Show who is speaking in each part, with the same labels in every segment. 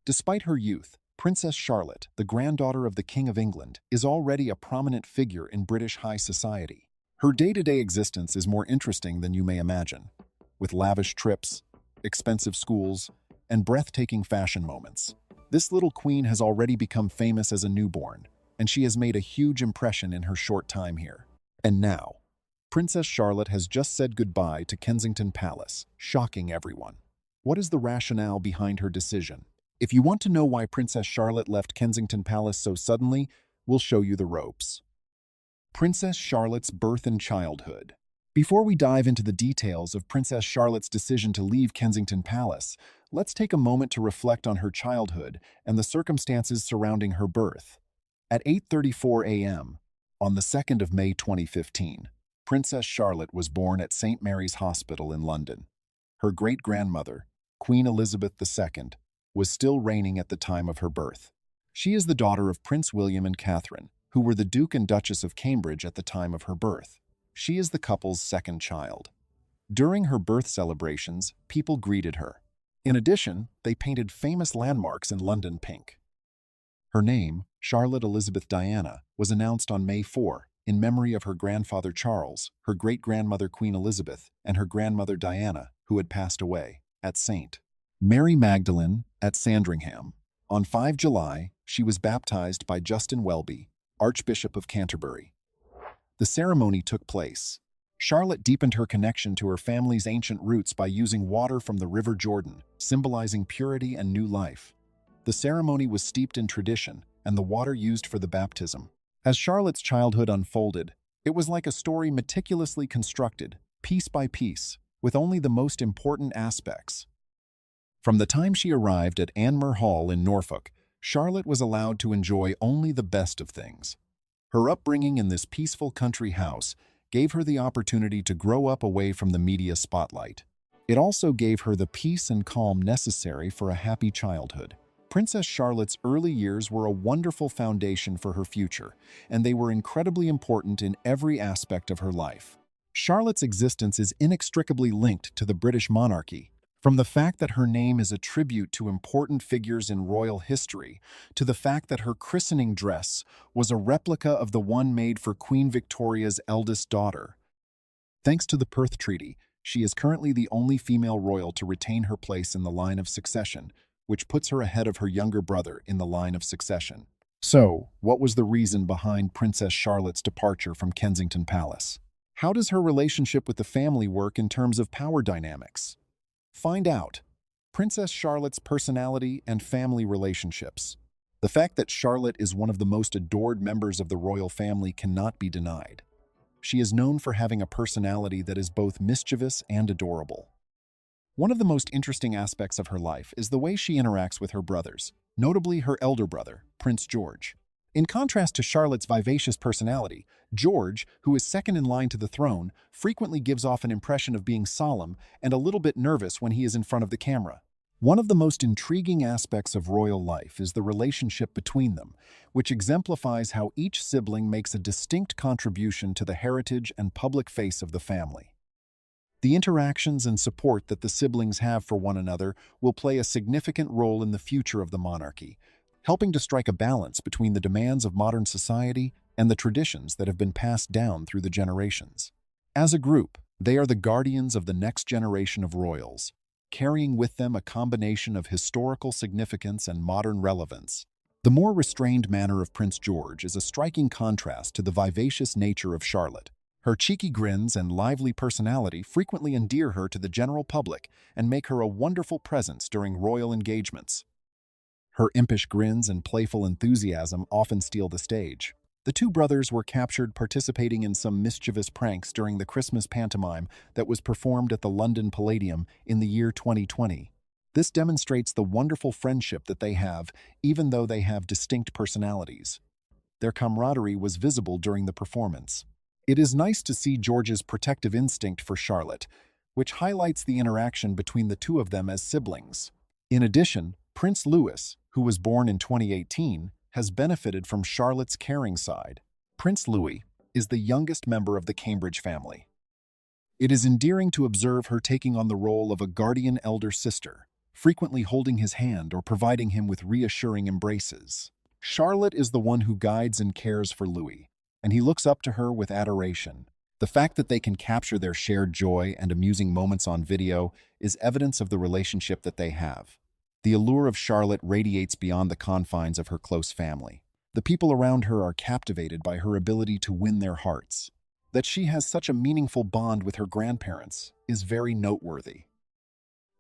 Speaker 1: Despite her youth, Princess Charlotte, the granddaughter of the King of England, is already a prominent figure in British high society. Her day-to-day existence is more interesting than you may imagine, with lavish trips, expensive schools, and breathtaking fashion moments. This little queen has already become famous as a newborn, and she has made a huge impression in her short time here. And now, Princess Charlotte has just said goodbye to Kensington Palace, shocking everyone. What is the rationale behind her decision? If you want to know why Princess Charlotte left Kensington Palace so suddenly, we'll show you the ropes. Princess Charlotte's birth and childhood. Before we dive into the details of Princess Charlotte's decision to leave Kensington Palace, let's take a moment to reflect on her childhood and the circumstances surrounding her birth. At 8:34 a.m., on the 2nd of May 2015, Princess Charlotte was born at St. Mary's Hospital in London. Her great-grandmother, Queen Elizabeth II, was still reigning at the time of her birth. She is the daughter of Prince William and Catherine, who were the Duke and Duchess of Cambridge at the time of her birth. She is the couple's second child. During her birth celebrations, people greeted her. In addition, they painted famous landmarks in London pink. Her name, Charlotte Elizabeth Diana, was announced on May 4, in memory of her grandfather Charles, her great-grandmother Queen Elizabeth, and her grandmother Diana, who had passed away, at St. Mary Magdalene at Sandringham. On 5 July, she was baptized by Justin Welby, Archbishop of Canterbury. The ceremony took place. Charlotte deepened her connection to her family's ancient roots by using water from the River Jordan, symbolizing purity and new life. The ceremony was steeped in tradition, and the water used for the baptism. As Charlotte's childhood unfolded, it was like a story meticulously constructed, piece by piece, with only the most important aspects. From the time she arrived at Anmer Hall in Norfolk, Charlotte was allowed to enjoy only the best of things. Her upbringing in this peaceful country house gave her the opportunity to grow up away from the media spotlight. It also gave her the peace and calm necessary for a happy childhood. Princess Charlotte's early years were a wonderful foundation for her future, and they were incredibly important in every aspect of her life. Charlotte's existence is inextricably linked to the British monarchy, from the fact that her name is a tribute to important figures in royal history, to the fact that her christening dress was a replica of the one made for Queen Victoria's eldest daughter. Thanks to the Perth Treaty, she is currently the only female royal to retain her place in the line of succession, which puts her ahead of her younger brother in the line of succession. So, what was the reason behind Princess Charlotte's departure from Kensington Palace? How does her relationship with the family work in terms of power dynamics? Find out. Princess Charlotte's personality and family relationships. The fact that Charlotte is one of the most adored members of the royal family cannot be denied. She is known for having a personality that is both mischievous and adorable. One of the most interesting aspects of her life is the way she interacts with her brothers, notably her elder brother, Prince George. In contrast to Charlotte's vivacious personality, George, who is second in line to the throne, frequently gives off an impression of being solemn and a little bit nervous when he is in front of the camera. One of the most intriguing aspects of royal life is the relationship between them, which exemplifies how each sibling makes a distinct contribution to the heritage and public face of the family. The interactions and support that the siblings have for one another will play a significant role in the future of the monarchy, helping to strike a balance between the demands of modern society and the traditions that have been passed down through the generations. As a group, they are the guardians of the next generation of royals, carrying with them a combination of historical significance and modern relevance. The more restrained manner of Prince George is a striking contrast to the vivacious nature of Charlotte. Her cheeky grins and lively personality frequently endear her to the general public and make her a wonderful presence during royal engagements. Her impish grins and playful enthusiasm often steal the stage. The two brothers were captured participating in some mischievous pranks during the Christmas pantomime that was performed at the London Palladium in the year 2020. This demonstrates the wonderful friendship that they have, even though they have distinct personalities. Their camaraderie was visible during the performance. It is nice to see George's protective instinct for Charlotte, which highlights the interaction between the two of them as siblings. In addition, Prince Louis, who was born in 2018, has benefited from Charlotte's caring side. Prince Louis is the youngest member of the Cambridge family. It is endearing to observe her taking on the role of a guardian elder sister, frequently holding his hand or providing him with reassuring embraces. Charlotte is the one who guides and cares for Louis, and he looks up to her with adoration. The fact that they can capture their shared joy and amusing moments on video is evidence of the relationship that they have. The allure of Charlotte radiates beyond the confines of her close family. The people around her are captivated by her ability to win their hearts. That she has such a meaningful bond with her grandparents is very noteworthy.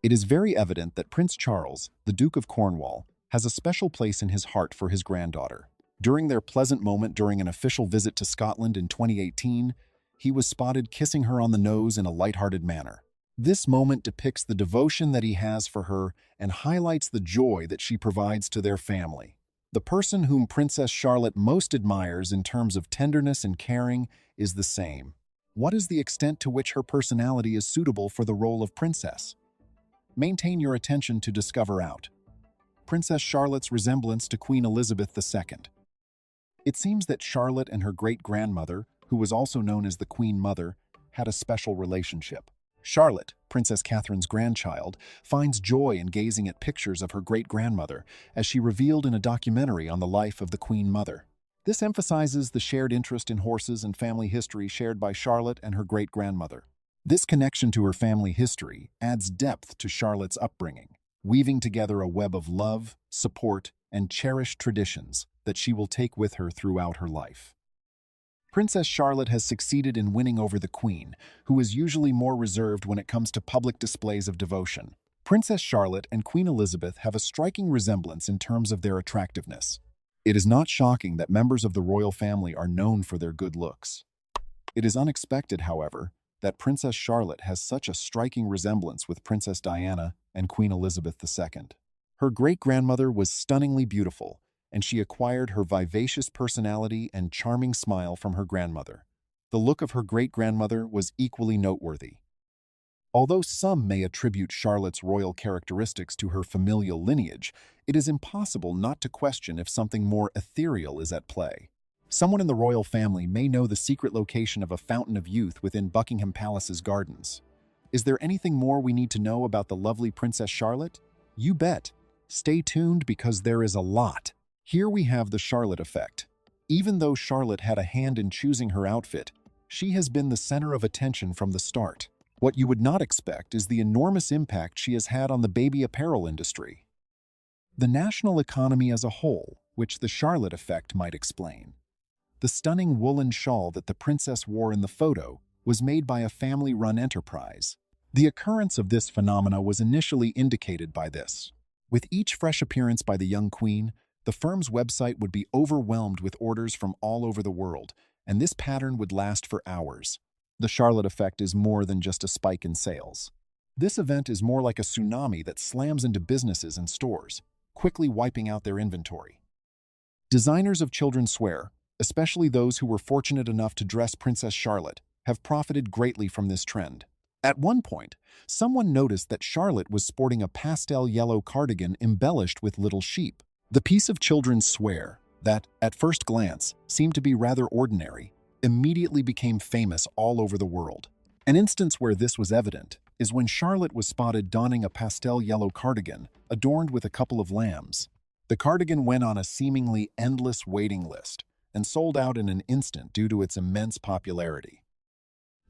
Speaker 1: It is very evident that Prince Charles, the Duke of Cornwall, has a special place in his heart for his granddaughter. During their pleasant moment during an official visit to Scotland in 2018, he was spotted kissing her on the nose in a lighthearted manner. This moment depicts the devotion that he has for her and highlights the joy that she provides to their family. The person whom Princess Charlotte most admires in terms of tenderness and caring is the same. What is the extent to which her personality is suitable for the role of princess? Maintain your attention to discover out. Princess Charlotte's resemblance to Queen Elizabeth II. It seems that Charlotte and her great-grandmother, who was also known as the Queen Mother, had a special relationship. Charlotte, Princess Catherine's grandchild, finds joy in gazing at pictures of her great-grandmother, as she revealed in a documentary on the life of the Queen Mother. This emphasizes the shared interest in horses and family history shared by Charlotte and her great-grandmother. This connection to her family history adds depth to Charlotte's upbringing, weaving together a web of love, support, and cherished traditions that she will take with her throughout her life. Princess Charlotte has succeeded in winning over the Queen, who is usually more reserved when it comes to public displays of devotion. Princess Charlotte and Queen Elizabeth have a striking resemblance in terms of their attractiveness. It is not shocking that members of the royal family are known for their good looks. It is unexpected, however, that Princess Charlotte has such a striking resemblance with Princess Diana and Queen Elizabeth II. Her great-grandmother was stunningly beautiful, and she acquired her vivacious personality and charming smile from her grandmother. The look of her great-grandmother was equally noteworthy. Although some may attribute Charlotte's royal characteristics to her familial lineage, it is impossible not to question if something more ethereal is at play. Someone in the royal family may know the secret location of a fountain of youth within Buckingham Palace's gardens. Is there anything more we need to know about the lovely Princess Charlotte? You bet. Stay tuned because there is a lot. Here we have the Charlotte effect. Even though Charlotte had a hand in choosing her outfit, she has been the center of attention from the start. What you would not expect is the enormous impact she has had on the baby apparel industry. The national economy as a whole, which the Charlotte effect might explain. The stunning woolen shawl that the princess wore in the photo was made by a family-run enterprise. The occurrence of this phenomena was initially indicated by this. With each fresh appearance by the young queen, the firm's website would be overwhelmed with orders from all over the world, and this pattern would last for hours. The Charlotte effect is more than just a spike in sales. This event is more like a tsunami that slams into businesses and stores, quickly wiping out their inventory. Designers of children's wear, especially those who were fortunate enough to dress Princess Charlotte, have profited greatly from this trend. At one point, someone noticed that Charlotte was sporting a pastel yellow cardigan embellished with little sheep. The piece of children's wear that, at first glance, seemed to be rather ordinary, immediately became famous all over the world. An instance where this was evident is when Charlotte was spotted donning a pastel yellow cardigan adorned with a couple of lambs. The cardigan went on a seemingly endless waiting list and sold out in an instant due to its immense popularity.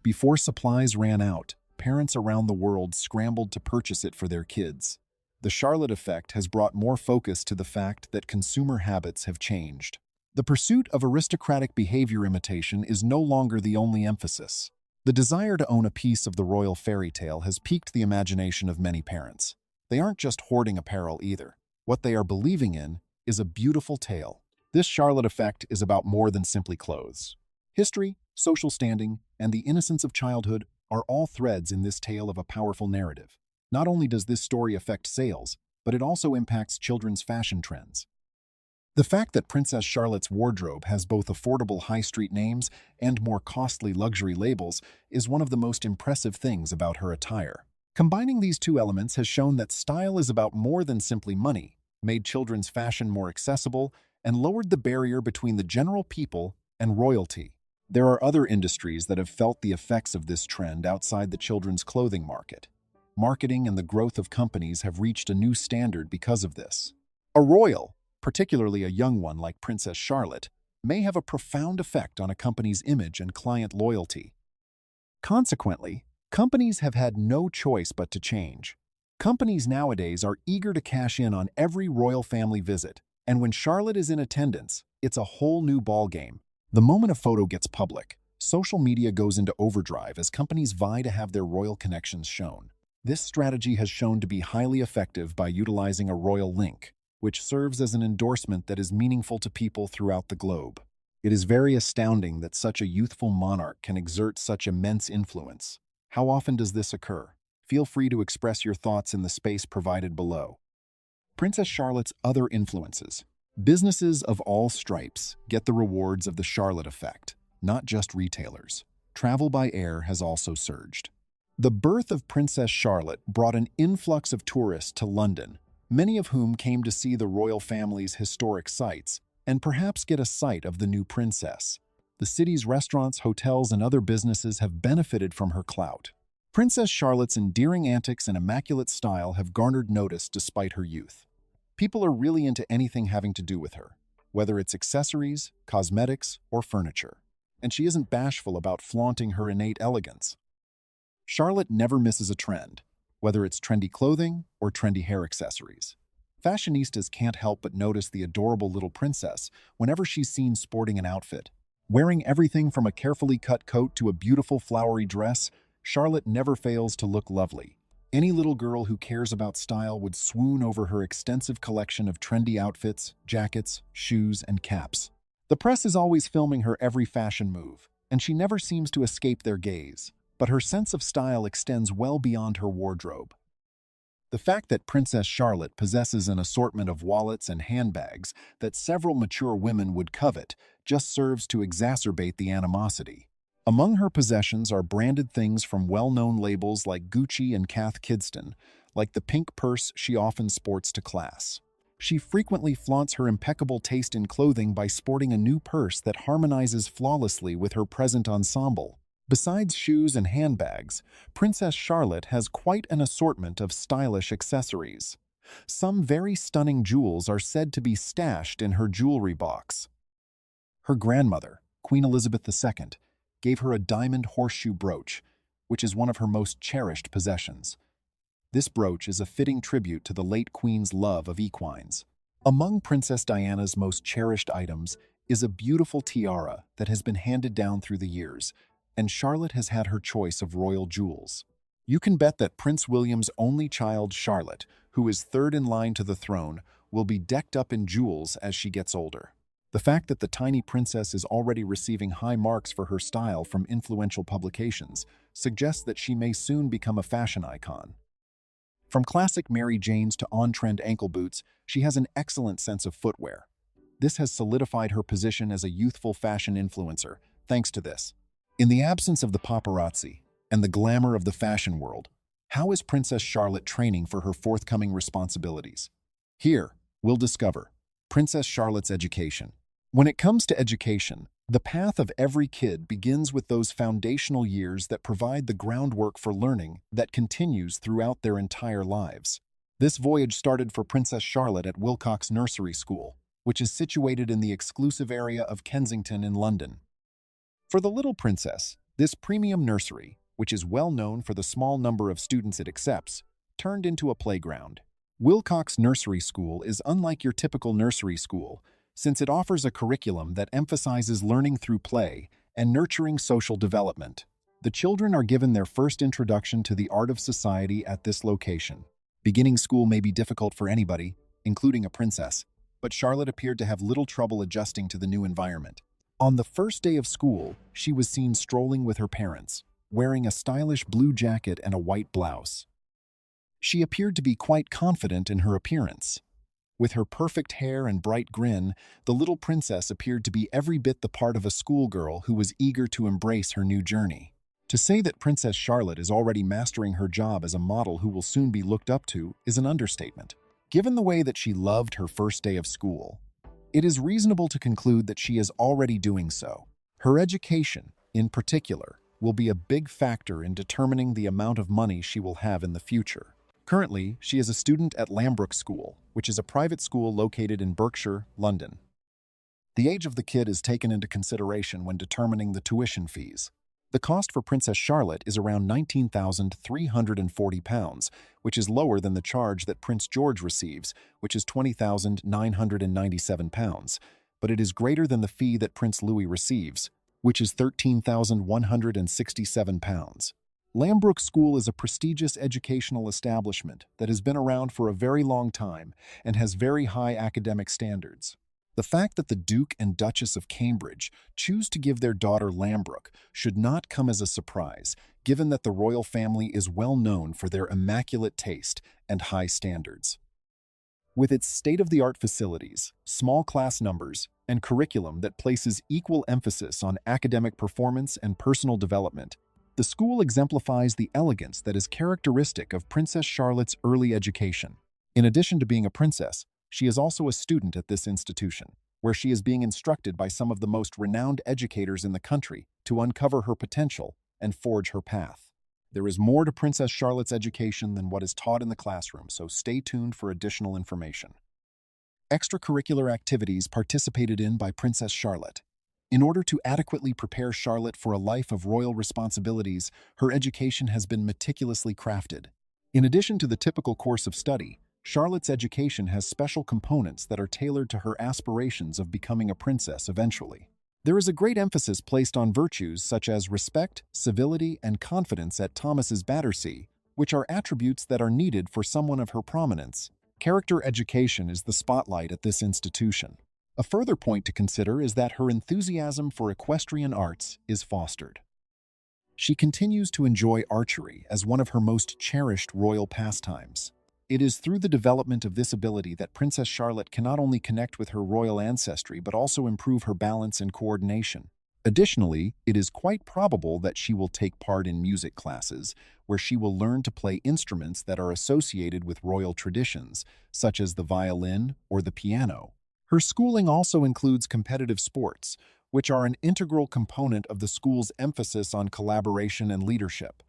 Speaker 1: Before supplies ran out, parents around the world scrambled to purchase it for their kids. The Charlotte effect has brought more focus to the fact that consumer habits have changed. The pursuit of aristocratic behavior imitation is no longer the only emphasis. The desire to own a piece of the royal fairy tale has piqued the imagination of many parents. They aren't just hoarding apparel either. What they are believing in is a beautiful tale. This Charlotte effect is about more than simply clothes. History, social standing, and the innocence of childhood are all threads in this tale of a powerful narrative. Not only does this story affect sales, but it also impacts children's fashion trends. The fact that Princess Charlotte's wardrobe has both affordable high street names and more costly luxury labels is one of the most impressive things about her attire. Combining these two elements has shown that style is about more than simply money, made children's fashion more accessible, and lowered the barrier between the general people and royalty. There are other industries that have felt the effects of this trend outside the children's clothing market. Marketing and the growth of companies have reached a new standard because of this. A royal, particularly a young one like Princess Charlotte, may have a profound effect on a company's image and client loyalty. Consequently, companies have had no choice but to change. Companies nowadays are eager to cash in on every royal family visit, and when Charlotte is in attendance, it's a whole new ballgame. The moment a photo gets public, social media goes into overdrive as companies vie to have their royal connections shown. This strategy has shown to be highly effective by utilizing a royal link, which serves as an endorsement that is meaningful to people throughout the globe. It is very astounding that such a youthful monarch can exert such immense influence. How often does this occur? Feel free to express your thoughts in the space provided below. Princess Charlotte's other influences. Businesses of all stripes get the rewards of the Charlotte effect, not just retailers. Travel by air has also surged. The birth of Princess Charlotte brought an influx of tourists to London, many of whom came to see the royal family's historic sites and perhaps get a sight of the new princess. The city's restaurants, hotels, and other businesses have benefited from her clout. Princess Charlotte's endearing antics and immaculate style have garnered notice despite her youth. People are really into anything having to do with her, whether it's accessories, cosmetics, or furniture. And she isn't bashful about flaunting her innate elegance. Charlotte never misses a trend, whether it's trendy clothing or trendy hair accessories. Fashionistas can't help but notice the adorable little princess whenever she's seen sporting an outfit. Wearing everything from a carefully cut coat to a beautiful flowery dress, Charlotte never fails to look lovely. Any little girl who cares about style would swoon over her extensive collection of trendy outfits, jackets, shoes, and caps. The press is always filming her every fashion move, and she never seems to escape their gaze. But her sense of style extends well beyond her wardrobe. The fact that Princess Charlotte possesses an assortment of wallets and handbags that several mature women would covet just serves to exacerbate the animosity. Among her possessions are branded things from well-known labels like Gucci and Cath Kidston, like the pink purse she often sports to class. She frequently flaunts her impeccable taste in clothing by sporting a new purse that harmonizes flawlessly with her present ensemble. Besides shoes and handbags, Princess Charlotte has quite an assortment of stylish accessories. Some very stunning jewels are said to be stashed in her jewelry box. Her grandmother, Queen Elizabeth II, gave her a diamond horseshoe brooch, which is one of her most cherished possessions. This brooch is a fitting tribute to the late Queen's love of equines. Among Princess Diana's most cherished items is a beautiful tiara that has been handed down through the years, and Charlotte has had her choice of royal jewels. You can bet that Prince William's only child, Charlotte, who is third in line to the throne, will be decked up in jewels as she gets older. The fact that the tiny princess is already receiving high marks for her style from influential publications suggests that she may soon become a fashion icon. From classic Mary Janes to on-trend ankle boots, she has an excellent sense of footwear. This has solidified her position as a youthful fashion influencer, thanks to this. In the absence of the paparazzi and the glamour of the fashion world, how is Princess Charlotte training for her forthcoming responsibilities? Here, we'll discover Princess Charlotte's education. When it comes to education, the path of every kid begins with those foundational years that provide the groundwork for learning that continues throughout their entire lives. This voyage started for Princess Charlotte at Wilcox Nursery School, which is situated in the exclusive area of Kensington in London. For the little princess, this premium nursery, which is well known for the small number of students it accepts, turned into a playground. Wilcox Nursery School is unlike your typical nursery school, since it offers a curriculum that emphasizes learning through play and nurturing social development. The children are given their first introduction to the art of society at this location. Beginning school may be difficult for anybody, including a princess, but Charlotte appeared to have little trouble adjusting to the new environment. On the first day of school, she was seen strolling with her parents, wearing a stylish blue jacket and a white blouse. She appeared to be quite confident in her appearance. With her perfect hair and bright grin, the little princess appeared to be every bit the part of a schoolgirl who was eager to embrace her new journey. To say that Princess Charlotte is already mastering her job as a model who will soon be looked up to is an understatement. Given the way that she loved her first day of school, it is reasonable to conclude that she is already doing so. Her education, in particular, will be a big factor in determining the amount of money she will have in the future. Currently, she is a student at Lambrook School, which is a private school located in Berkshire, London. The age of the kid is taken into consideration when determining the tuition fees. The cost for Princess Charlotte is around £19,340, which is lower than the charge that Prince George receives, which is £20,997, but it is greater than the fee that Prince Louis receives, which is £13,167. Lambrook School is a prestigious educational establishment that has been around for a very long time and has very high academic standards. The fact that the Duke and Duchess of Cambridge choose to give their daughter Lambrook should not come as a surprise, given that the royal family is well known for their immaculate taste and high standards. With its state-of-the-art facilities, small class numbers, and curriculum that places equal emphasis on academic performance and personal development, the school exemplifies the elegance that is characteristic of Princess Charlotte's early education. In addition to being a princess, she is also a student at this institution, where she is being instructed by some of the most renowned educators in the country to uncover her potential and forge her path. There is more to Princess Charlotte's education than what is taught in the classroom, so stay tuned for additional information. Extracurricular activities participated in by Princess Charlotte. In order to adequately prepare Charlotte for a life of royal responsibilities, her education has been meticulously crafted. In addition to the typical course of study, Charlotte's education has special components that are tailored to her aspirations of becoming a princess eventually. There is a great emphasis placed on virtues such as respect, civility, and confidence at Thomas's Battersea, which are attributes that are needed for someone of her prominence. Character education is the spotlight at this institution. A further point to consider is that her enthusiasm for equestrian arts is fostered. She continues to enjoy archery as one of her most cherished royal pastimes. It is through the development of this ability that Princess Charlotte can not only connect with her royal ancestry but also improve her balance and coordination. Additionally, it is quite probable that she will take part in music classes, where she will learn to play instruments that are associated with royal traditions, such as the violin or the piano. Her schooling also includes competitive sports, which are an integral component of the school's emphasis on collaboration and leadership.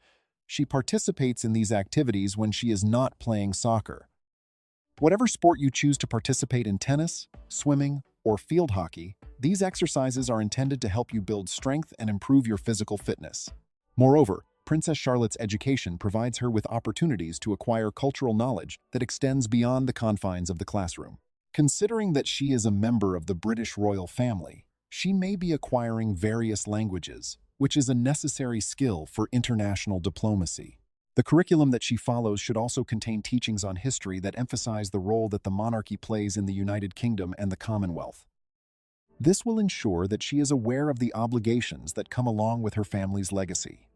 Speaker 1: She participates in these activities when she is not playing soccer. Whatever sport you choose to participate in, tennis, swimming, or field hockey, these exercises are intended to help you build strength and improve your physical fitness. Moreover, Princess Charlotte's education provides her with opportunities to acquire cultural knowledge that extends beyond the confines of the classroom. Considering that she is a member of the British royal family, she may be acquiring various languages, which is a necessary skill for international diplomacy. The curriculum that she follows should also contain teachings on history that emphasize the role that the monarchy plays in the United Kingdom and the Commonwealth. This will ensure that she is aware of the obligations that come along with her family's legacy.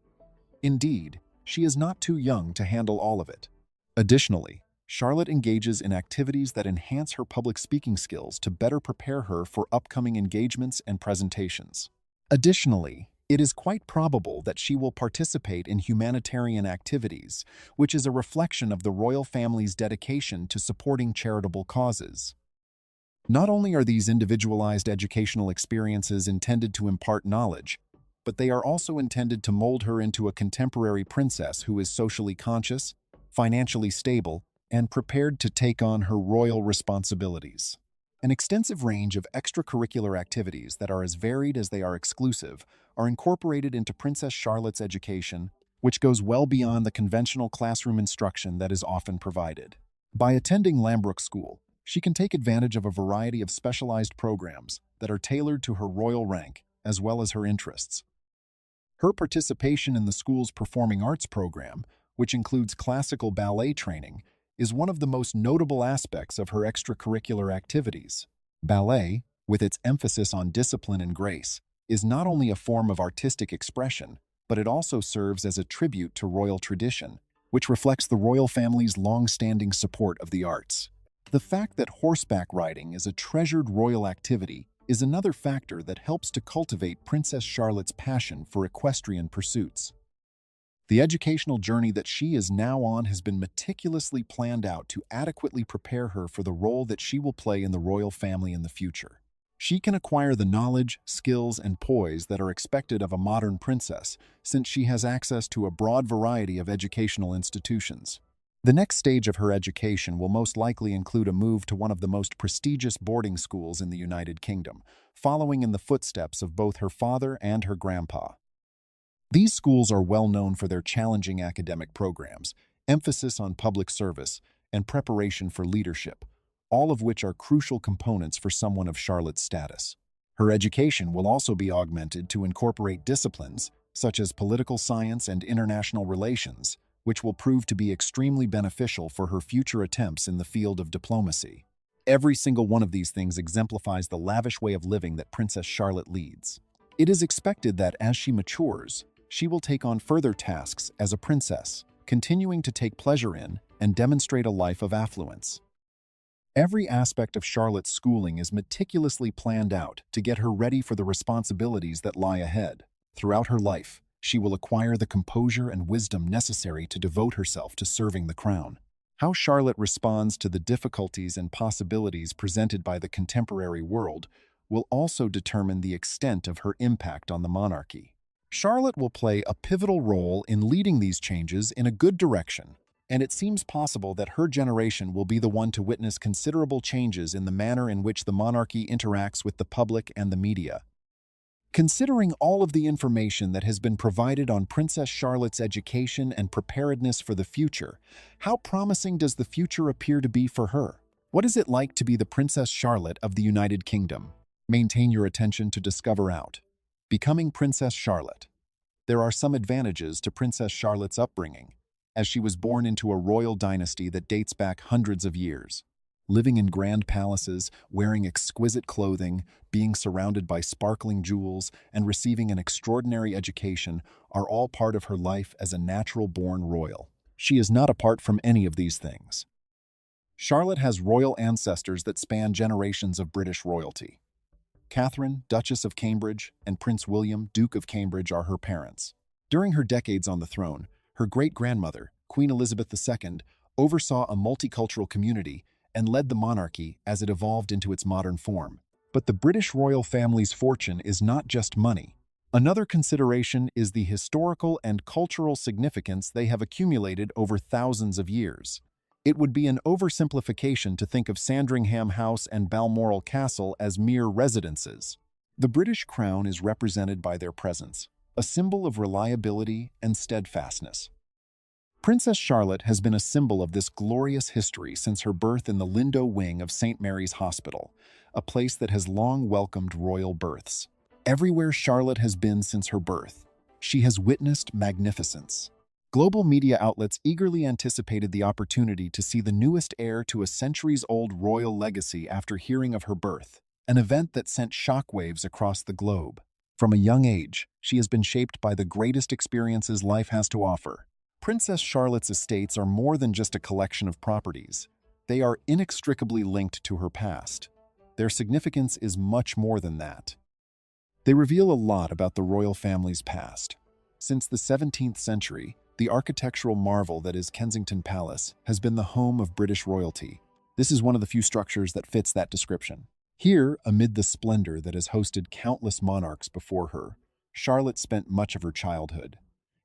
Speaker 1: Indeed, she is not too young to handle all of it. Additionally, Charlotte engages in activities that enhance her public speaking skills to better prepare her for upcoming engagements and presentations. Additionally, it is quite probable that she will participate in humanitarian activities, which is a reflection of the royal family's dedication to supporting charitable causes. Not only are these individualized educational experiences intended to impart knowledge, but they are also intended to mold her into a contemporary princess who is socially conscious, financially stable, and prepared to take on her royal responsibilities. An extensive range of extracurricular activities that are as varied as they are exclusive are incorporated into Princess Charlotte's education, which goes well beyond the conventional classroom instruction that is often provided. By attending Lambrook School, she can take advantage of a variety of specialized programs that are tailored to her royal rank as well as her interests. Her participation in the school's performing arts program, which includes classical ballet training, is one of the most notable aspects of her extracurricular activities. Ballet, with its emphasis on discipline and grace, is not only a form of artistic expression, but it also serves as a tribute to royal tradition, which reflects the royal family's long-standing support of the arts. The fact that horseback riding is a treasured royal activity is another factor that helps to cultivate Princess Charlotte's passion for equestrian pursuits. The educational journey that she is now on has been meticulously planned out to adequately prepare her for the role that she will play in the royal family in the future. She can acquire the knowledge, skills, and poise that are expected of a modern princess, since she has access to a broad variety of educational institutions. The next stage of her education will most likely include a move to one of the most prestigious boarding schools in the United Kingdom, following in the footsteps of both her father and her grandpa. These schools are well known for their challenging academic programs, emphasis on public service, and preparation for leadership, all of which are crucial components for someone of Charlotte's status. Her education will also be augmented to incorporate disciplines such as political science and international relations, which will prove to be extremely beneficial for her future attempts in the field of diplomacy. Every single one of these things exemplifies the lavish way of living that Princess Charlotte leads. It is expected that as she matures, she will take on further tasks as a princess, continuing to take pleasure in and demonstrate a life of affluence. Every aspect of Charlotte's schooling is meticulously planned out to get her ready for the responsibilities that lie ahead. Throughout her life, she will acquire the composure and wisdom necessary to devote herself to serving the crown. How Charlotte responds to the difficulties and possibilities presented by the contemporary world will also determine the extent of her impact on the monarchy. Charlotte will play a pivotal role in leading these changes in a good direction, and it seems possible that her generation will be the one to witness considerable changes in the manner in which the monarchy interacts with the public and the media. Considering all of the information that has been provided on Princess Charlotte's education and preparedness for the future, how promising does the future appear to be for her? What is it like to be the Princess Charlotte of the United Kingdom? Maintain your attention to discover out. Becoming Princess Charlotte. There are some advantages to Princess Charlotte's upbringing, as she was born into a royal dynasty that dates back hundreds of years. Living in grand palaces, wearing exquisite clothing, being surrounded by sparkling jewels, and receiving an extraordinary education are all part of her life as a natural-born royal. She is not apart from any of these things. Charlotte has royal ancestors that span generations of British royalty. Catherine, Duchess of Cambridge, and Prince William, Duke of Cambridge, are her parents. During her decades on the throne, her great-grandmother, Queen Elizabeth II, oversaw a multicultural community and led the monarchy as it evolved into its modern form. But the British royal family's fortune is not just money. Another consideration is the historical and cultural significance they have accumulated over thousands of years. It would be an oversimplification to think of Sandringham House and Balmoral Castle as mere residences. The British crown is represented by their presence, a symbol of reliability and steadfastness. Princess Charlotte has been a symbol of this glorious history since her birth in the Lindo wing of St. Mary's Hospital, a place that has long welcomed royal births. Everywhere Charlotte has been since her birth, she has witnessed magnificence. Global media outlets eagerly anticipated the opportunity to see the newest heir to a centuries-old royal legacy after hearing of her birth, an event that sent shockwaves across the globe. From a young age, she has been shaped by the greatest experiences life has to offer. Princess Charlotte's estates are more than just a collection of properties. They are inextricably linked to her past. Their significance is much more than that. They reveal a lot about the royal family's past. Since the 17th century, the architectural marvel that is Kensington Palace has been the home of British royalty. This is one of the few structures that fits that description. Here, amid the splendor that has hosted countless monarchs before her, Charlotte spent much of her childhood.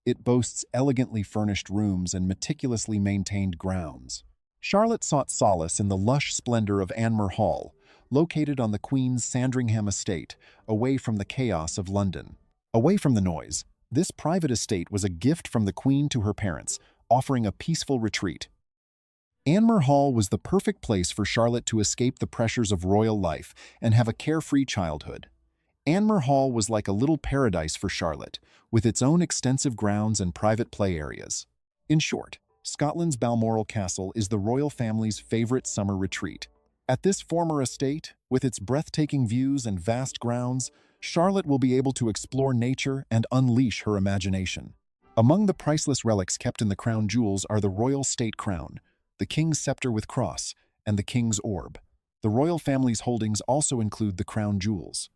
Speaker 1: It boasts elegantly furnished rooms and meticulously maintained grounds. Charlotte sought solace in the lush splendor of Anmer Hall, located on the Queen's Sandringham estate, away from the chaos of London. Away from the noise, this private estate was a gift from the Queen to her parents, offering a peaceful retreat. Anmer Hall was the perfect place for Charlotte to escape the pressures of royal life and have a carefree childhood. Anmer Hall was like a little paradise for Charlotte, with its own extensive grounds and private play areas. In short, Scotland's Balmoral Castle is the royal family's favorite summer retreat. At this former estate, with its breathtaking views and vast grounds, Charlotte will be able to explore nature and unleash her imagination. Among the priceless relics kept in the crown jewels are the royal state crown, the king's scepter with cross, and the king's orb. The royal family's holdings also include the crown jewels.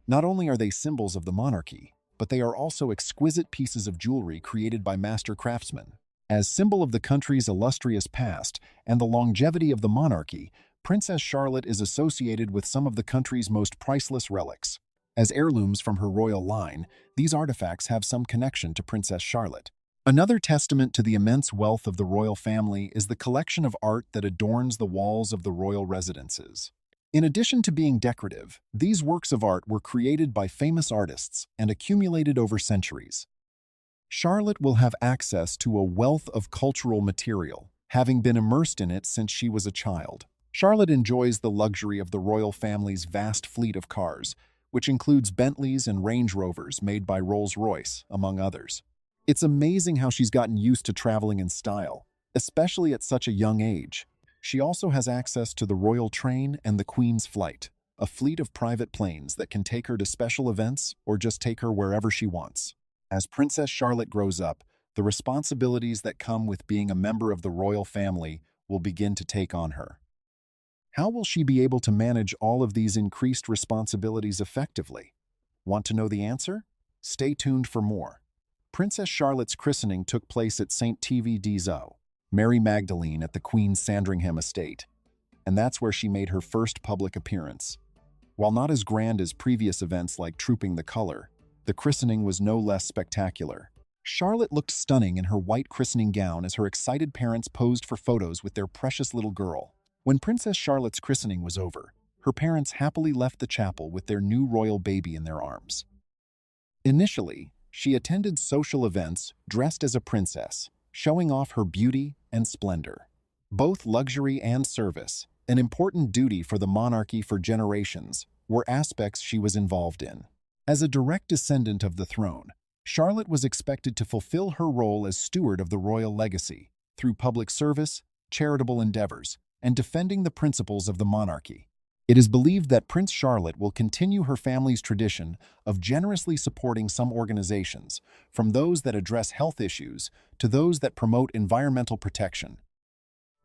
Speaker 1: Not only are they symbols of the monarchy, but they are also exquisite pieces of jewelry created by master craftsmen. As symbol of the country's illustrious past and the longevity of the monarchy, Princess Charlotte is associated with some of the country's most priceless relics. As heirlooms from her royal line, these artifacts have some connection to Princess Charlotte. Another testament to the immense wealth of the royal family is the collection of art that adorns the walls of the royal residences. In addition to being decorative, these works of art were created by famous artists and accumulated over centuries. Charlotte will have access to a wealth of cultural material, having been immersed in it since she was a child. Charlotte enjoys the luxury of the royal family's vast fleet of cars, which includes Bentleys and Range Rovers made by Rolls-Royce, among others. It's amazing how she's gotten used to traveling in style, especially at such a young age. She also has access to the royal train and the Queen's flight, a fleet of private planes that can take her to special events or just take her wherever she wants. As Princess Charlotte grows up, the responsibilities that come with being a member of the royal family will begin to take on her. How will she be able to manage all of these increased responsibilities effectively? Want to know the answer? Stay tuned for more. Princess Charlotte's christening took place at St. Tv Mary Magdalene at the Queen's Sandringham estate, and that's where she made her first public appearance. While not as grand as previous events like Trooping the Color, the christening was no less spectacular. Charlotte looked stunning in her white christening gown as her excited parents posed for photos with their precious little girl. When Princess Charlotte's christening was over, her parents happily left the chapel with their new royal baby in their arms. Initially, she attended social events dressed as a princess, showing off her beauty and splendor. Both luxury and service, an important duty for the monarchy for generations, were aspects she was involved in. As a direct descendant of the throne, Charlotte was expected to fulfill her role as steward of the royal legacy through public service, charitable endeavors, and defending the principles of the monarchy. It is believed that Prince Charlotte will continue her family's tradition of generously supporting some organizations, from those that address health issues to those that promote environmental protection.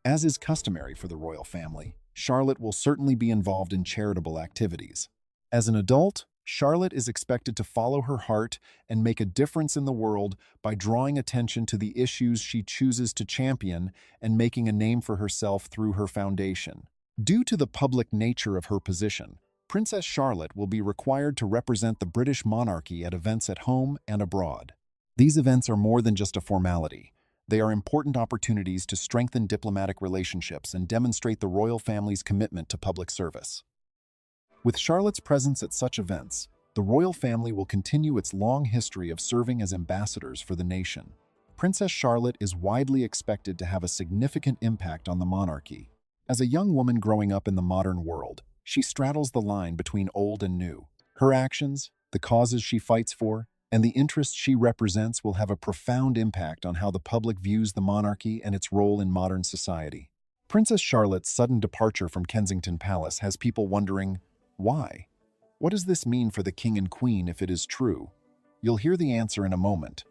Speaker 1: As is customary for the royal family, Charlotte will certainly be involved in charitable activities. As an adult, Charlotte is expected to follow her heart and make a difference in the world by drawing attention to the issues she chooses to champion and making a name for herself through her foundation. Due to the public nature of her position, Princess Charlotte will be required to represent the British monarchy at events at home and abroad. These events are more than just a formality. They are important opportunities to strengthen diplomatic relationships and demonstrate the royal family's commitment to public service. With Charlotte's presence at such events, the royal family will continue its long history of serving as ambassadors for the nation. Princess Charlotte is widely expected to have a significant impact on the monarchy. As a young woman growing up in the modern world, she straddles the line between old and new. Her actions, the causes she fights for, and the interests she represents will have a profound impact on how the public views the monarchy and its role in modern society. Princess Charlotte's sudden departure from Kensington Palace has people wondering, why? What does this mean for the king and queen if it is true? You'll hear the answer in a moment.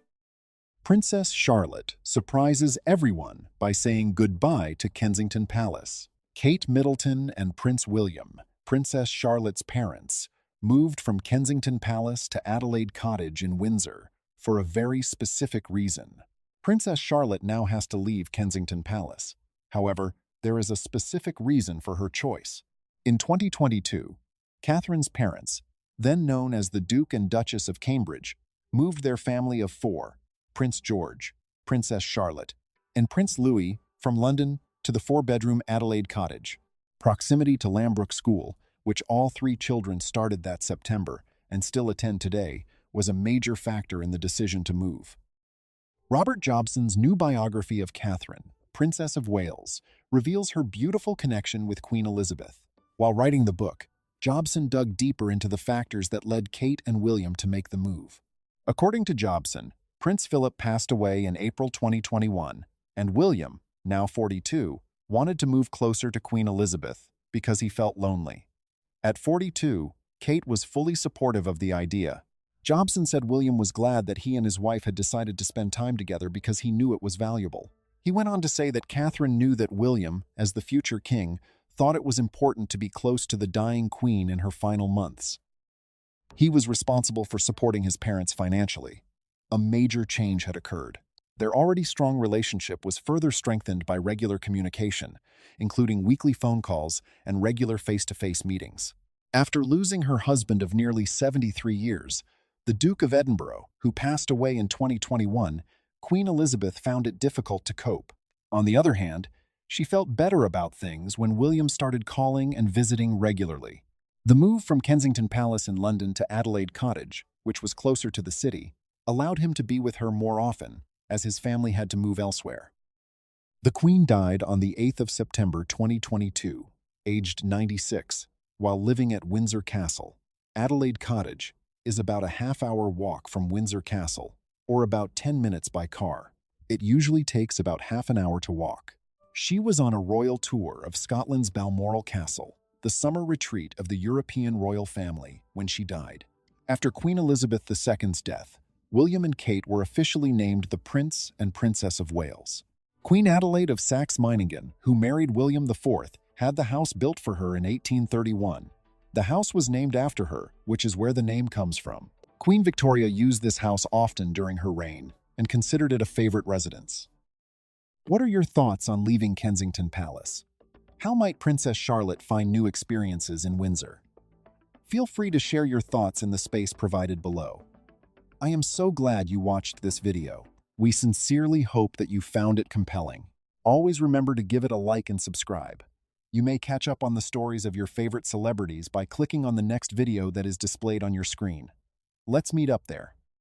Speaker 1: Princess Charlotte surprises everyone by saying goodbye to Kensington Palace. Kate Middleton and Prince William, Princess Charlotte's parents, moved from Kensington Palace to Adelaide Cottage in Windsor for a very specific reason. Princess Charlotte now has to leave Kensington Palace. However, there is a specific reason for her choice. In 2022, Catherine's parents, then known as the Duke and Duchess of Cambridge, moved their family of four, Prince George, Princess Charlotte, and Prince Louis, from London to the four-bedroom Adelaide Cottage. Proximity to Lambrook School, which all three children started that September and still attend today, was a major factor in the decision to move. Robert Jobson's new biography of Catherine, Princess of Wales, reveals her beautiful connection with Queen Elizabeth. While writing the book, Jobson dug deeper into the factors that led Kate and William to make the move. According to Jobson, Prince Philip passed away in April 2021, and William, now 42, wanted to move closer to Queen Elizabeth because he felt lonely. At 42, Kate was fully supportive of the idea. Jobson said William was glad that he and his wife had decided to spend time together because he knew it was valuable. He went on to say that Catherine knew that William, as the future king, thought it was important to be close to the dying queen in her final months. He was responsible for supporting his parents financially. A major change had occurred. Their already strong relationship was further strengthened by regular communication, including weekly phone calls and regular face-to-face meetings. After losing her husband of nearly 73 years, the Duke of Edinburgh, who passed away in 2021, Queen Elizabeth found it difficult to cope. On the other hand, she felt better about things when William started calling and visiting regularly. The move from Kensington Palace in London to Adelaide Cottage, which was closer to the city, allowed him to be with her more often, as his family had to move elsewhere. The Queen died on the 8th of September 2022, aged 96, while living at Windsor Castle. Adelaide Cottage is about a half-hour walk from Windsor Castle, or about 10 minutes by car. It usually takes about half an hour to walk. She was on a royal tour of Scotland's Balmoral Castle, the summer retreat of the European royal family, when she died. After Queen Elizabeth II's death, William and Kate were officially named the Prince and Princess of Wales. Queen Adelaide of Saxe-Meiningen, who married William IV, had the house built for her in 1831. The house was named after her, which is where the name comes from. Queen Victoria used this house often during her reign and considered it a favorite residence. What are your thoughts on leaving Kensington Palace? How might Princess Charlotte find new experiences in Windsor? Feel free to share your thoughts in the space provided below. I am so glad you watched this video. We sincerely hope that you found it compelling. Always remember to give it a like and subscribe. You may catch up on the stories of your favorite celebrities by clicking on the next video that is displayed on your screen. Let's meet up there.